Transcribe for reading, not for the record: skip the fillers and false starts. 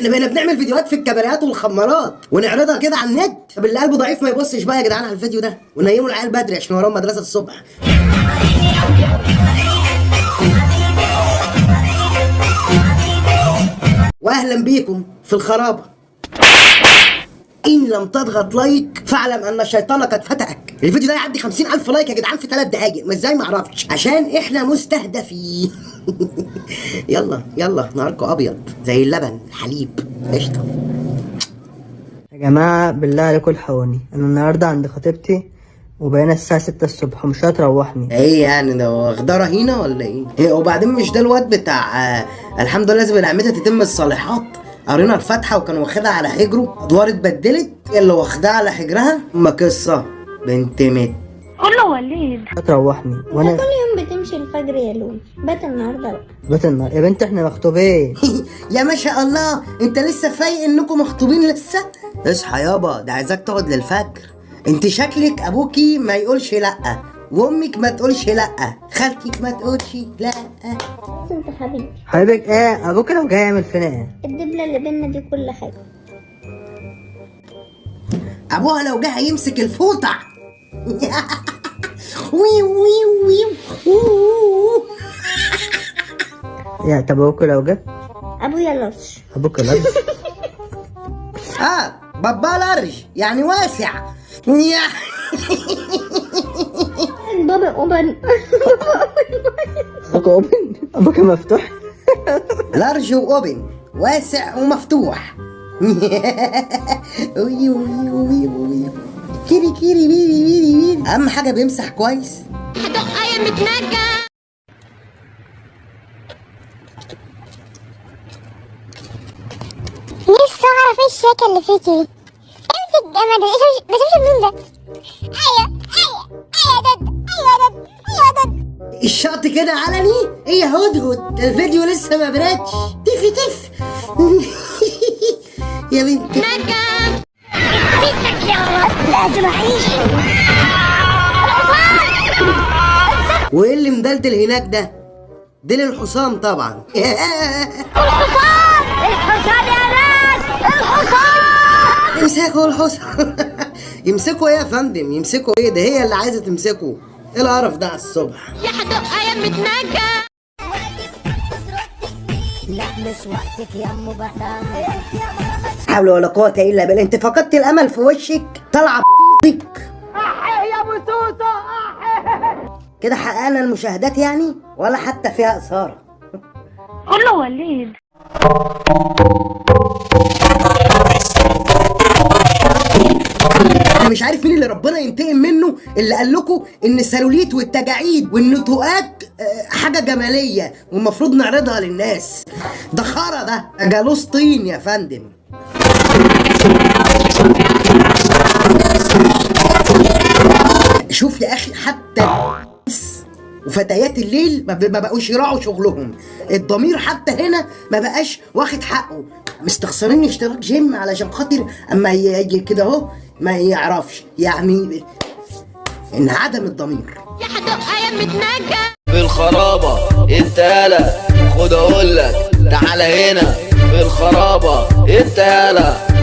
احنا بقينا بنعمل فيديوهات في الكباريات والخمارات ونعرضها كده على النت. طب اللي قلبه ضعيف ما يبصش بقى يا جدعان على الفيديو ده، ونيموا العيال بدري عشان وراهم مدرسه الصبح. واهلا بيكم في الخرابه. ان لم تضغط لايك فاعلم ان الشيطان قد فتحك. الفيديو ده يعدي 50,000 لايك يا جدعان في 3 دقايق، ازاي ما اعرفش، عشان احنا مستهدفين. يلا يلا نهاركم ابيض زي اللبن الحليب قشطه. يا جماعة بالله عليكم الحقوني، أنا النهاردة عند خطيبتي وبقينا الساعة 6 الصبح ومش هتروحني. ايه يعني ده واخده رهينه ولا ايه؟ وبعدين مش ده الواد بتاع الحمد لله لازم نعمتها تتم الصالحات؟ قرينا الفاتحه وكان واخدها على حجره، ادوار اتبدلت اللي واخدها على حجرها. اما قصه بنت مت كله وليد هتروحني وانا كل يوم بتمشي الفجر يا لولي. بات النهارده بقى. بات النهار يا بنت، احنا مخطوبين. يا ما شاء الله، انت لسه فايق انكم مخطوبين لسه؟ اصحى يابا، ده عايزاك تقعد للفجر. انت شكلك ابوكي ما يقولش لا، وامك ما تقولش لا، خالتك ما تقولش لا. انت حبيبي حبيبك ايه؟ ابوك لو جاي يعمل فينا ايه؟ الدبله اللي بينا دي كل حاجه. ابوها لو جه هيمسك الفوطه. وي وي وي. يا طب ابوك لو جه؟ ابويا لطش. ابوك لو بابا لارج يعني واسع. يا بابا اوبن. ابوك اوبن؟ ابوك مفتوح؟ لارج واوبن، واسع ومفتوح. وي وي وي وي. كيري كيري بيري بيري بيري. اهم حاجه بيمسح كويس. هدق يا متنجة. نفسي اعرف ايه الشياكة اللي فيكي دي. امسك الجمال ده، ده شوف مين ده. ايوه يا دد، ايوه يا دد، ايوه يا دد. الشط كده علني. ايه يا هدهد، الفيديو لسه ما بدأش. تف تف. يا بنت نجا بيتك يا رب، لا تروحيش. وايه اللي مدلدل هناك ده؟ ديل الحصان طبعا. الحصان يا ناس، الحصان. يمسكوا الحصان. يمسكوا ايه يا فندم؟ يمسكوا ايه؟ ده هي اللي عايزه تمسكوا. ايه القرف ده على الصبح؟ يا هدق يا متنجة. لا مش وقتك يا ام بسام. حول ولا قوة الا بالله. انت فقدت الامل في وشك، طالعه بطيك. يا ابو سوسه. كده حققنا المشاهدات يعني، ولا حتى فيها اثاره. كله وليد انا مش عارف مين اللي ربنا ينتقم منه، اللي قال لكم ان السلوليت والتجاعيد والنتوءات حاجه جماليه والمفروض نعرضها للناس. ده خرا، ده جالوس طين يا فندم. شوف يا اخي، حتى وفتيات الليل ما بقوش يراعوا شغلهم. الضمير حتى هنا ما بقاش واخد حقه. مستخسرين اشتراك جيم علشان خاطر اما يجي كده اهو ما يعرفش يعني ان عدم الضمير. يا هدق يا متنجة. في الخرابة انت يالا، خد اقولك تعالى هنا في الخرابة انت يالا.